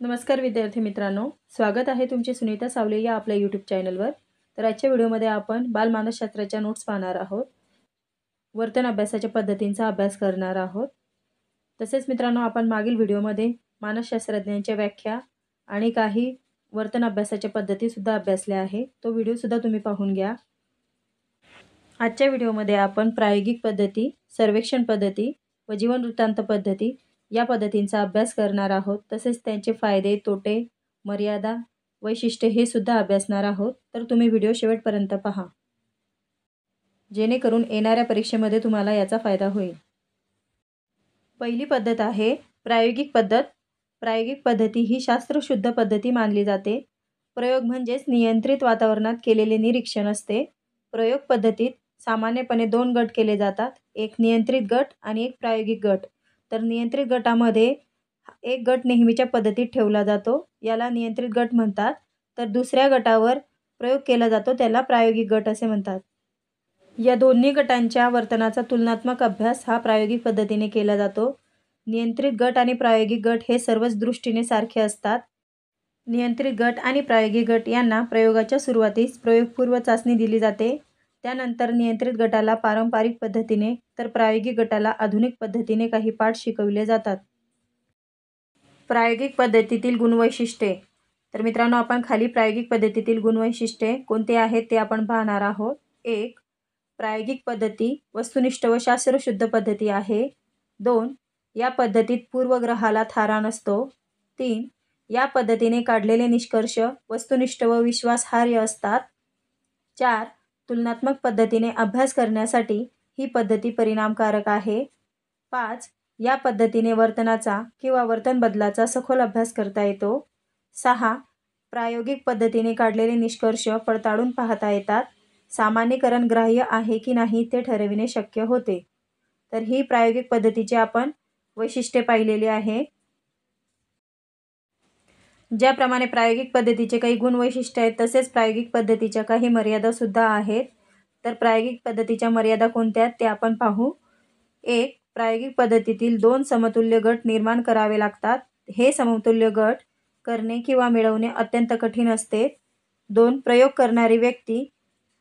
नमस्कार विद्यार्थी मित्रांनो, स्वागत आहे तुमचे सुनीता सावले या आपल्या यूट्यूब चॅनलवर। तर आजच्या व्हिडिओमध्ये आपण बालमानसशास्त्राच्या नोट्स पाहणार आहोत। वर्तन अभ्यासाच्या पद्धतींचा अभ्यास करणार आहोत। तसेच मित्रांनो, आपण मागील व्हिडिओमध्ये मानसशास्त्रज्ञांच्या व्याख्या आणि काही वर्तन अभ्यासाच्या पद्धती सुद्धा अभ्यासल्या आहे। तो व्हिडिओ सुद्धा तुम्ही पाहून घ्या। आजच्या व्हिडिओमध्ये आपण प्रायोगिक पद्धती, सर्वेक्षण पद्धती व जीवन वृत्तांत पद्धती या पद्धतींचा अभ्यास करणार आहोत। तसेच त्यांचे फायदे, तोटे, मर्यादा, वैशिष्ट्ये हे सुद्धा अभ्यासणार आहोत। तर तुम्ही व्हिडिओ शेवटपर्यंत पहा, जेणेकरून येणाऱ्या परीक्षेमध्ये तुम्हाला याचा फायदा होईल। पहिली पद्धत आहे प्रायोगिक पद्धत। प्रायोगिक पद्धती ही शास्त्रशुद्ध पद्धती मानली जाते। प्रयोग म्हणजेच नियंत्रित वातावरणात केलेले निरीक्षण असते। प्रयोग पद्धतीत सामान्यपणे 2 गट केले जातात, एक नियंत्रित गट आणि एक प्रायोगिक गट। तर नियंत्रित गटामध्ये एक गट नेहमीच्या पद्धतीत ठेवला जातो, याला नियंत्रित गट म्हणतात। तर दुसऱ्या गटावर प्रयोग केला जातो, त्याला प्रायोगिक गट असे म्हणतात। या दोन्ही गटांच्या वर्तनाचा तुलनात्मक अभ्यास हा प्रायोगिक पद्धतीने केला जातो। नियंत्रित गट आणि प्रायोगिक गट हे सर्वच दृष्टीने सारखे असतात। नियंत्रित गट आणि प्रायोगिक गट यांना प्रयोगाच्या सुरुवातीस प्रयोगपूर्व चाचणी दिली जाते। त्यानंतर नियंत्रित गटाला पारंपरिक पद्धतीने तर प्रायोगिक गटाला आधुनिक पद्धतीने काही पाठ शिकवले जातात। प्रायोगिक पद्धतीतील गुणवैशिष्ट्ये। तर मित्रांनो, आपण खाली प्रायोगिक पद्धतीतील गुणवैशिष्ट्ये कोणते आहेत ते आपण पाहणार आहोत। 1. प्रायोगिक पद्धती वस्तुनिष्ठ व शास्त्रशुद्ध पद्धती आहे। 2. या पद्धतीत पूर्वग्रहाला थारा नसतो। 3. या पद्धतीने काढलेले निष्कर्ष वस्तुनिष्ठ व विश्वासार्ह असतात। 4. तुलनात्मक पद्धतीने अभ्यास करण्यासाठी ही पद्धती परिणामकारक आहे। 5. या पद्धतीने वर्तनाचा किंवा वर्तन बदलाचा सखोल अभ्यास करता येतो। 6. प्रायोगिक पद्धतीने काढलेले निष्कर्ष पडताळून पाहता येतात। सामान्यीकरण ग्राह्य आहे की नाही ते ठरविणे शक्य होते। तर ही प्रायोगिक पद्धतीची आपण वैशिष्ट्ये पाहिलेली आहे। ज्याप्रमाणे प्रायोगिक पद्धतीचे काही गुणवैशिष्ट्ये आहेत, तसेच प्रायोगिक पद्धतीच्या काही मर्यादा सुद्धा आहेत। तर प्रायोगिक पद्धतीच्या मर्यादा कोणत्या ते आपण पाहू। 1. प्रायोगिक पद्धतीतील 2 समतुल्य गट निर्माण करावे लागतात। हे समतुल्य गट करणे किंवा मिळवणे अत्यंत कठीण असते। 2. प्रयोग करणारी व्यक्ती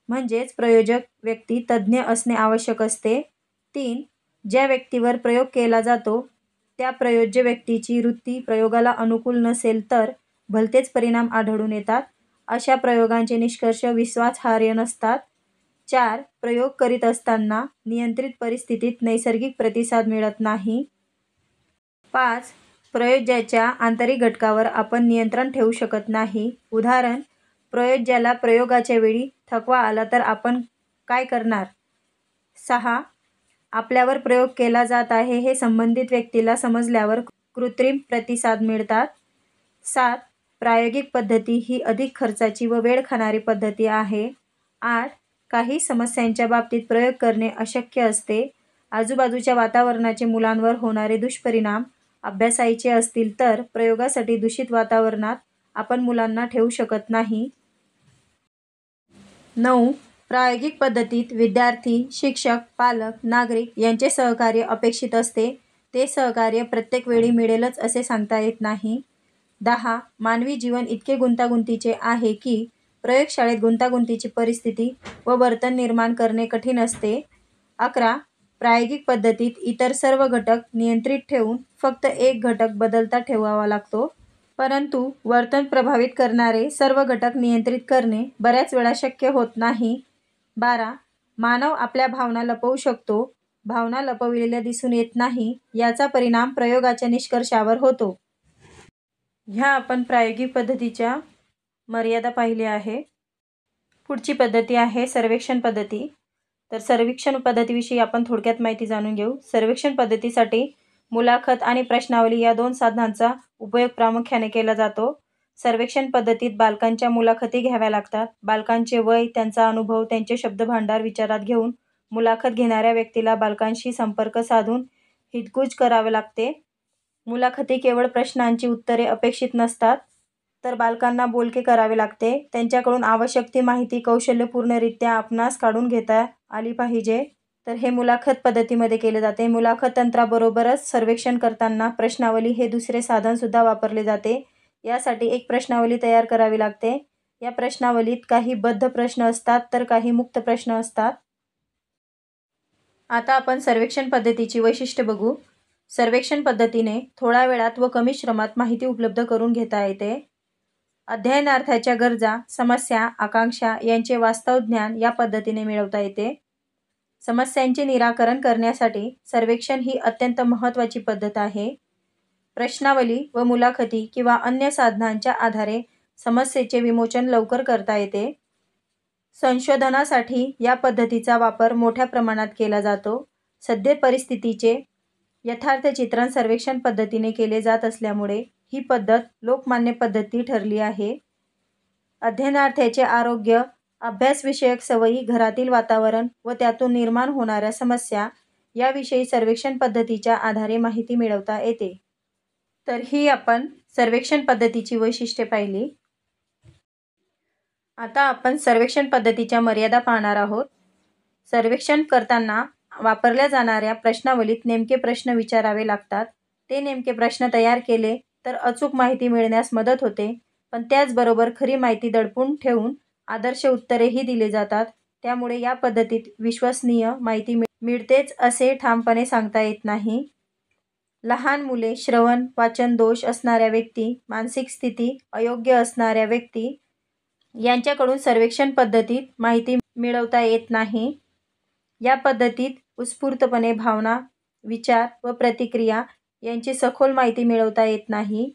म्हणजेच प्रयोजक व्यक्ती तज्ज्ञ असणे आवश्यक असते। 3. ज्या व्यक्तीवर प्रयोग केला जातो त्या प्रयोज्य व्यक्तीची वृत्ती प्रयोगाला अनुकूल नसेल तर भलतेच परिणाम आढळून येतात। अशा प्रयोगांचे निष्कर्ष विश्वासार्ह नसतात। 4. प्रयोग करीत असताना नियंत्रित परिस्थितीत नैसर्गिक प्रतिसाद मिळत नाही। 5. प्रयोज्याच्या आंतरिक घटकावर आपण नियंत्रण ठेवू शकत नाही। उदाहरण, प्रयोज्याला प्रयोगाच्या वेळी थकवा आला तर आपण काय करणार। 6. आपल्यावर प्रयोग केला जात आहे हे संबंधित व्यक्तीला समजल्यावर कृत्रिम प्रतिसाद मिळतात। 7. प्रायोगिक पद्धती ही अधिक खर्चाची व वेळ खाणारी पद्धती आहे। 8. काही समस्यांच्या बाबतीत प्रयोग करणे अशक्य असते। आजूबाजूच्या वातावरणाचे मुलांवर होणारे दुष्परिणाम अभ्यासायचे असतील तर प्रयोगासाठी दूषित वातावरणात आपण मुलांना ठेवू शकत नाही। 9. प्रायोगिक पद्धतीत विद्यार्थी, शिक्षक, पालक, नागरिक यांचे सहकार्य अपेक्षित असते। ते सहकार्य प्रत्येक वेळी मिळेलच असे सांगता येत नाही। 10. मानवी जीवन इतके गुंतागुंतीचे आहे की प्रयोगशाळेत गुंतागुंतीची परिस्थिती व वर्तन निर्माण करणे कठीण असते। 11. प्रायोगिक पद्धतीत इतर सर्व घटक नियंत्रित ठेवून फक्त एक घटक बदलता ठेवावा लागतो, परंतु वर्तन प्रभावित करणारे सर्व घटक नियंत्रित करणे बऱ्याच वेळा शक्य होत नाही। 12. मानव आपल्या भावना लपवू शकतो, भावना लपविलेल्या दिसून येत नाही, याचा परिणाम प्रयोगाच्या निष्कर्षावर होतो। ह्या आपण प्रायोगिक पद्धतीच्या मर्यादा पाहिल्या आहे। पुढची पद्धती आहे सर्वेक्षण पद्धती। तर सर्वेक्षण पद्धतीविषयी आपण थोडक्यात माहिती जाणून घेऊ। सर्वेक्षण पद्धतीसाठी मुलाखत आणि प्रश्नावली या 2 साधनांचा उपयोग प्रामुख्याने केला जातो। सर्वेक्षण पद्धतीत बालकांच्या मुलाखती घ्याव्या लागतात। बालकांचे वय, त्यांचा अनुभव, त्यांचे शब्दभांडार विचारात घेऊन मुलाखत घेणाऱ्या व्यक्तीला बालकांशी संपर्क साधून हितगुज करावे लागते। मुलाखती केवळ प्रश्नांची उत्तरे अपेक्षित नसतात, तर बालकांना बोलके करावे लागते। त्यांच्याकडून आवश्यक ती माहिती कौशल्यपूर्णरित्या आपणास काढून घेता आली पाहिजे। तर हे मुलाखत पद्धतीमध्ये केले जाते। मुलाखत तंत्राबरोबरच सर्वेक्षण करताना प्रश्नावली हे दुसरे साधन सुद्धा वापरले जाते। यासाठी एक प्रश्नावली तयार करावी लागते. या प्रश्नावलीत काही बद्ध प्रश्न असतात तर काही मुक्त प्रश्न असतात. आता आपण सर्वेक्षण पद्धतीची वैशिष्ट्ये बघू. सर्वेक्षण पद्धतीने थोड्या वेळात व कमी श्रमात माहिती उपलब्ध करून घेता येते. अध्ययनार्थाच्या गरजा, समस्या, आकांक्षा यांचे वास्तव ज्ञान या पद्धतीने मिळवता येते. समस्यांचे निराकरण करण्यासाठी सर्वेक्षण ही अत्यंत महत्त्वाची पद्धत आहे. प्रश्नावली व मुलाखती किंवा अन्य साधनांच्या आधारे समस्येचे विमोचन लवकर करता येते. संशोधनासाठी या पद्धतीचा वापर मोठ्या प्रमाणात केला जातो. सद्य परिस्थितीचे यथार्थ चित्रण सर्वेक्षण पद्धतीने केले जात असल्यामुळे ही पद्धत लोकमान्य पद्धती ठरली आहे. अध्ययनार्थ्याचे आरोग्य, अभ्यासविषयक सवयी, घरातील वातावरण व त्यातून निर्माण होणाऱ्या समस्या याविषयी सर्वेक्षण पद्धतीच्या आधारे माहिती मिळवता येते. तर ही आपण सर्वेक्षण पद्धतीची वैशिष्ट्ये पाहिली. आता आपण सर्वेक्षण पद्धतीच्या मर्यादा पाहणार आहोत. सर्वेक्षण करताना वापरल्या जाणाऱ्या प्रश्नावलीत नेमके प्रश्न विचारावे लागतात. ते नेमके प्रश्न तयार केले तर अचूक माहिती मिळण्यास मदत होते, पण त्याचबरोबर खरी माहिती दडपून ठेवून आदर्श उत्तरेही दिली जातात. त्यामुळे या पद्धतीत विश्वसनीय माहिती मिळतेच असे ठामपणे सांगता येत नाही. लहान मुले, श्रवण वाचन दोष असणाऱ्या व्यक्ती, मानसिक स्थिती अयोग्य असणाऱ्या व्यक्ती यांच्याकडून सर्वेक्षण पद्धतीत माहिती मिळवता येत नाही. या पद्धतीत उत्स्फूर्तपणे भावना, विचार व प्रतिक्रिया यांची सखोल माहिती मिळवता येत नाही.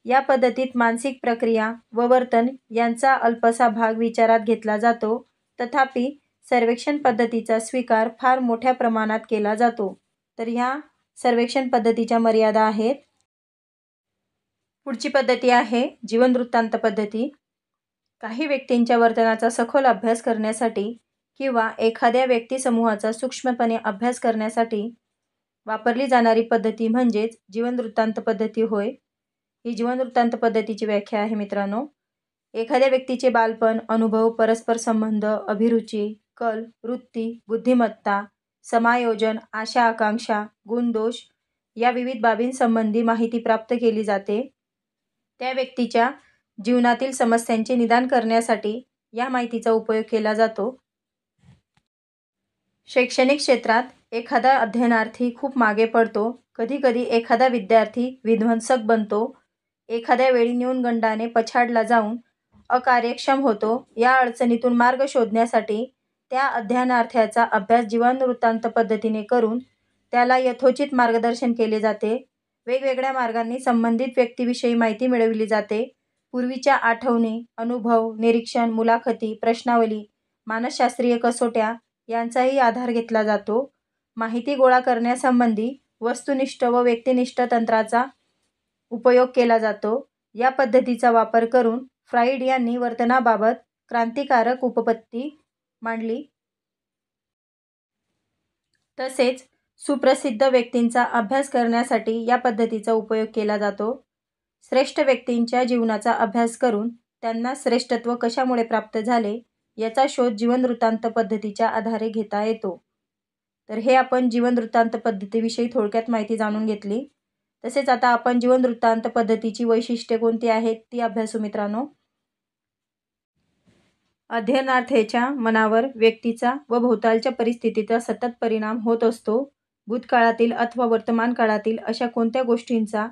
या पद्धतीत मानसिक प्रक्रिया व वर्तन यांचा अल्पसा भाग विचारात घेतला जातो. तथापि सर्वेक्षण पद्धतीचा स्वीकार फार मोठ्या प्रमाणात केला जातो. तर ह्या सर्वेक्षण पद्धतीच्या मर्यादा आहेत. पुढची पद्धती आहे जीवनवृत्तांत पद्धती. काही व्यक्तींच्या वर्तनाचा सखोल अभ्यास करण्यासाठी किंवा एखाद्या व्यक्तिसमूहाचा सूक्ष्मपणे अभ्यास करण्यासाठी वापरली जाणारी पद्धती म्हणजेच जीवनवृत्तांत पद्धती होय. ही जीवनवृत्तांत पद्धतीची व्याख्या आहे मित्रांनो. एखाद्या व्यक्तीचे बालपण, अनुभव, परस्पर संबंध, अभिरुची, कल, वृत्ती, बुद्धिमत्ता, समायोजन, आशा आकांक्षा, गुण दोष या विविध बाबींसंबंधी माहिती प्राप्त केली जाते. त्या व्यक्तीच्या जीवनातील समस्यांचे निदान करण्यासाठी या माहितीचा उपयोग केला जातो. शैक्षणिक क्षेत्रात एखादा अध्ययनार्थी खूप मागे पडतो. कधीकधी एखादा विद्यार्थी विध्वंसक बनतो. एखाद्या वेळी न्यूनगंडाने पछाडला जाऊन अकार्यक्षम होतो. या अडचणीतून मार्ग शोधण्यासाठी त्या अध्ययनार्थ्याचा अभ्यास जीवनवृत्तांत पद्धतीने करून त्याला यथोचित मार्गदर्शन केले जाते. वेगवेगळ्या मार्गांनी संबंधित व्यक्तीविषयी माहिती मिळविली जाते. पूर्वीच्या आठवणी, अनुभव, निरीक्षण, मुलाखती, प्रश्नावली, मानसशास्त्रीय कसोट्या यांचाही आधार घेतला जातो. माहिती गोळा करण्यासंबंधी वस्तुनिष्ठ व व्यक्तिनिष्ठ तंत्राचा उपयोग केला जातो. या पद्धतीचा वापर करून फ्राईड यांनी वर्तनाबाबत क्रांतिकारक उपपत्ती मांडली. तसेच सुप्रसिद्ध व्यक्तींचा अभ्यास करण्यासाठी या पद्धतीचा उपयोग केला जातो. श्रेष्ठ व्यक्तींच्या जीवनाचा अभ्यास करून त्यांना श्रेष्ठत्व कशामुळे प्राप्त झाले याचा शोध जीवनवृत्तांत पद्धतीच्या आधारे घेता येतो. तर हे आपण जीवनवृत्तांत पद्धतीविषयी थोडक्यात माहिती जाणून घेतली. तसेच आता आपण जीवनवृत्तांत पद्धतीची वैशिष्ट्ये कोणती आहेत ती अभ्यासू मित्रांनो. अध्ययनार्थीच्या मनावर व्यक्तीचा व भोवतालच्या परिस्थितीचा सतत परिणाम होत असतो. भूतकाळातील अथवा वर्तमान काळातील अशा कोणत्या गोष्टींचा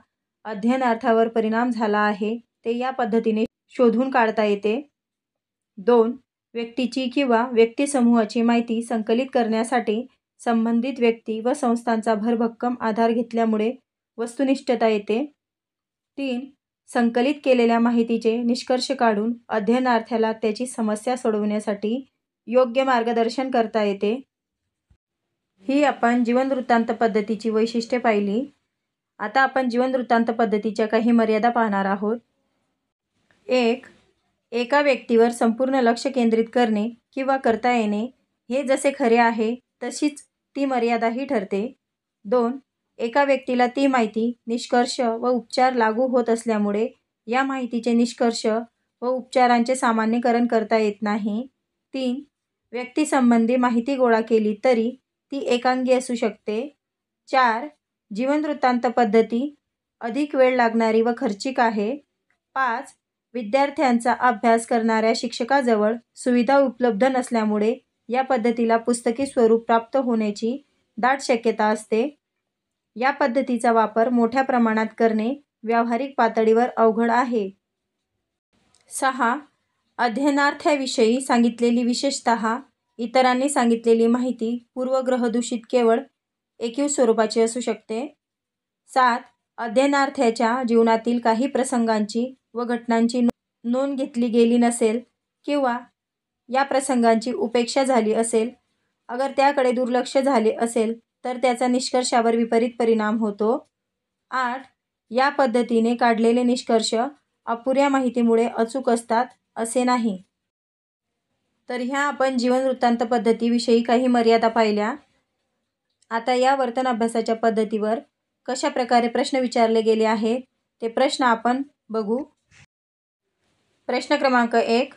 अध्ययनार्थावर परिणाम झाला आहे ते या पद्धतीने शोधून काढता येते. 2. व्यक्तीची किंवा व्यक्तिसमूहाची माहिती संकलित करण्यासाठी संबंधित व्यक्ती व संस्थांचा भरभक्कम आधार घेतल्यामुळे वस्तुनिष्ठता येते. 3. संकलित केलेल्या माहितीचे निष्कर्ष काढून अध्ययनार्थ्याला त्याची समस्या सोडवण्यासाठी योग्य मार्गदर्शन करता येते. ही आपण जीवनवृत्तांत पद्धतीची वैशिष्ट्ये पाहिली. आता आपण जीवनवृत्तांत पद्धतीच्या काही मर्यादा पाहणार आहोत. 1. एका व्यक्तीवर संपूर्ण लक्ष केंद्रित करणे किंवा करता येणे हे जसे खरे आहे तशीच ती मर्यादाही ठरते. 2. एका व्यक्तीला ती माहिती, निष्कर्ष व उपचार लागू होत असल्यामुळे या माहितीचे निष्कर्ष व उपचारांचे सामान्यीकरण करता येत नाही. 3. व्यक्तीसंबंधी माहिती गोळा केली तरी ती एकांगी असू शकते. 4. जीवनवृत्तांत पद्धती अधिक वेळ लागणारी व खर्चिक आहे. 5. विद्यार्थ्यांचा अभ्यास करणाऱ्या शिक्षकाजवळ सुविधा उपलब्ध नसल्यामुळे या पद्धतीला पुस्तकी स्वरूप प्राप्त होण्याची दाट शक्यता असते. या पद्धतीचा वापर मोठ्या प्रमाणात करणे व्यावहारिक पातळीवर अवघड आहे. 6. अध्ययनार्थ्याविषयी सांगितलेली विशेषतः इतरांनी सांगितलेली माहिती पूर्वग्रहदूषित केवळ ऐकीव स्वरूपाची असू शकते. 7. अध्ययनार्थ्याच्या जीवनातील काही प्रसंगांची व घटनांची नोंद घेतली गेली नसेल किंवा या प्रसंगांची उपेक्षा झाली असेल. अगर त्याकडे दुर्लक्ष झाले असेल तर त्याचा निष्कर्षावर विपरीत परिणाम होतो. 8. या पद्धतीने काढलेले निष्कर्ष अपुऱ्या माहितीमुळे अचूक असतात असे नाही. तर ह्या आपण जीवन वृत्तांत पद्धतीविषयी काही मर्यादा पाहिल्या. आता या वर्तन अभ्यासाच्या पद्धतीवर कशा प्रकारे प्रश्न विचारले गेले आहेत ते प्रश्न आपण बघू. प्रश्न क्रमांक 1.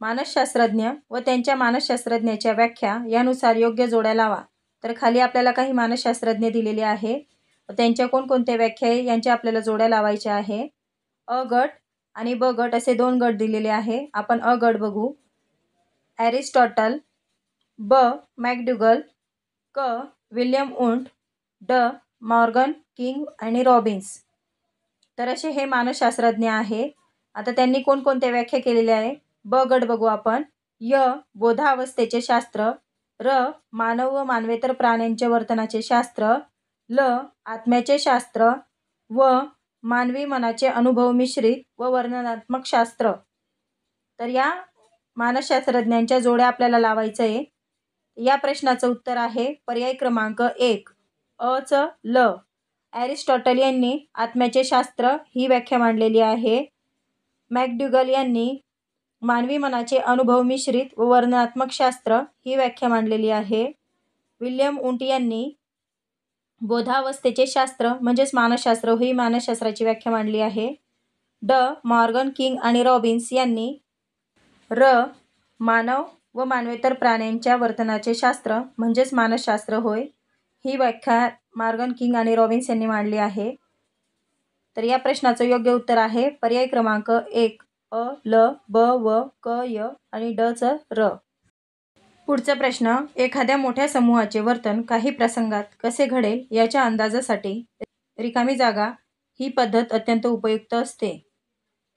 मानसशास्त्रज्ञ व त्यांच्या मानसशास्त्रज्ञाच्या व्याख्या यानुसार योग्य जोड्या लावा. तर खाली आपल्याला काही मानसशास्त्रज्ञ दिलेले आहे व त्यांच्या कोणकोणत्या व्याख्या आहे यांच्या आपल्याला जोड्या लावायच्या आहे. अ गट आणि ब गट असे 2 गट दिलेले आहे. आपण अ गट बघू. ॲरिस्टॉटल, ब मॅकडुगल, क विल्यम वुंट, ड मॉर्गन किंग आणि रॉबिन्स. तर असे हे मानसशास्त्रज्ञ आहे. आता त्यांनी कोणकोणत्या व्याख्या केलेल्या आहे. ब गट बघू आपण. य बोधावस्थेचे शास्त्र, र मानव व मानवेतर प्राण्यांच्या वर्तनाचे शास्त्र, ल आत्म्याचे शास्त्र व मानवी मनाचे अनुभव मिश्रित व वर्णनात्मक शास्त्र. तर या मानसशास्त्रज्ञांच्या जोड्या आपल्याला लावायचं आहे. या प्रश्नाचं उत्तर आहे पर्याय क्रमांक 1 अ च ल. ॲरिस्टॉटल यांनी आत्म्याचे शास्त्र ही व्याख्या मांडलेली आहे. मॅकडुगल यांनी मानवी मनाचे अनुभव मिश्रित व वर्णनात्मक शास्त्र ही व्याख्या मांडलेली आहे. विल्यम वुंट यांनी बोधावस्थेचे शास्त्र म्हणजेच मानसशास्त्र ही मानसशास्त्राची व्याख्या मांडली आहे. ड मॉर्गन किंग आणि रॉबिन्स यांनी र मानव व मानवेतर प्राण्यांच्या वर्तनाचे शास्त्र म्हणजेच मानसशास्त्र होय ही व्याख्या मॉर्गन किंग आणि रॉबिन्स यांनी मांडली आहे. तर या प्रश्नाचं योग्य उत्तर आहे पर्याय क्रमांक 1 अ ल ब व क य आणि ड च र. पुढचा प्रश्न. एखाद्या मोठ्या समूहाचे वर्तन काही प्रसंगात कसे घडेल याच्या अंदाजासाठी रिकामी जागा ही पद्धत अत्यंत उपयुक्त असते.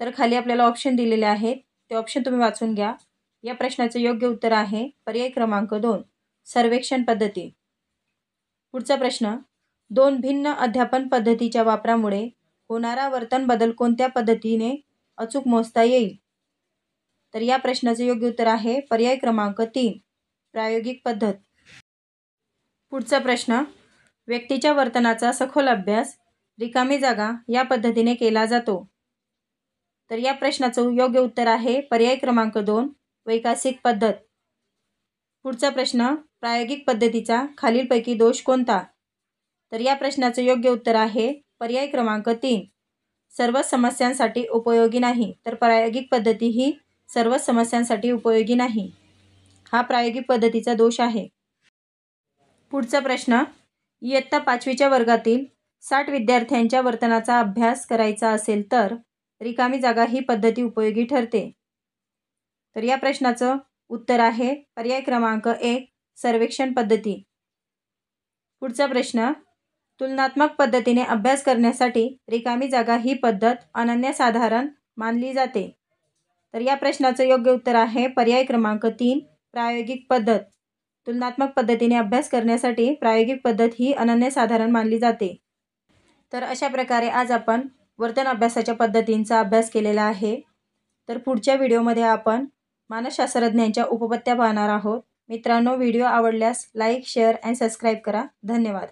तर खाली आपल्याला ऑप्शन दिलेले आहेत ते ऑप्शन तुम्ही वाचून घ्या. या प्रश्नाचे योग्य उत्तर आहे पर्याय क्रमांक 2 सर्वेक्षण पद्धती. पुढचा प्रश्न. 2 भिन्न अध्यापन पद्धतीच्या वापरामुळे होणारा वर्तन बदल कोणत्या पद्धतीने अचूक मोजता येईल. तर या प्रश्नाचे योग्य उत्तर आहे पर्याय क्रमांक 3 प्रायोगिक पद्धत. पुढचा प्रश्न. व्यक्तीच्या वर्तनाचा सखोल अभ्यास रिकामी जागा या पद्धतीने केला जातो. तर या प्रश्नाचं योग्य उत्तर आहे पर्याय क्रमांक 2 वैकसिक पद्धत. पुढचा प्रश्न. प्रायोगिक पद्धतीचा खालीलपैकी दोष कोणता. तर या प्रश्नाचं योग्य उत्तर आहे पर्याय क्रमांक 3 सर्वच समस्यांसाठी उपयोगी नाही. तर प्रायोगिक पद्धती ही सर्वच समस्यांसाठी उपयोगी नाही हा प्रायोगिक पद्धतीचा दोष आहे. पुढचा प्रश्न. इयत्ता 5वीच्या वर्गातील 60 विद्यार्थ्यांच्या वर्तनाचा अभ्यास करायचा असेल तर रिकामी जागा ही पद्धती उपयोगी ठरते. तर या प्रश्नाचं उत्तर आहे पर्याय क्रमांक 1 सर्वेक्षण पद्धती. पुढचा प्रश्न. तुलनात्मक पद्धतीने अभ्यास करण्यासाठी रिकामी जागा ही पद्धत अनन्यसाधारण मानली जाते. तर या प्रश्नाचं योग्य उत्तर आहे पर्याय क्रमांक 3 प्रायोगिक पद्धत. तुलनात्मक पद्धतीने अभ्यास करण्यासाठी प्रायोगिक पद्धत ही अनन्यसाधारण मानली जाते. तर अशा प्रकारे आज आपण वर्तन अभ्यासाच्या पद्धतींचा अभ्यास केलेला आहे. तर पुढच्या व्हिडिओमध्ये आपण मानसशास्त्रज्ञांच्या उपपत्त्या पाहणार आहोत. मित्रांनो, व्हिडिओ आवडल्यास लाईक, शेअर आणि सबस्क्राईब करा. धन्यवाद.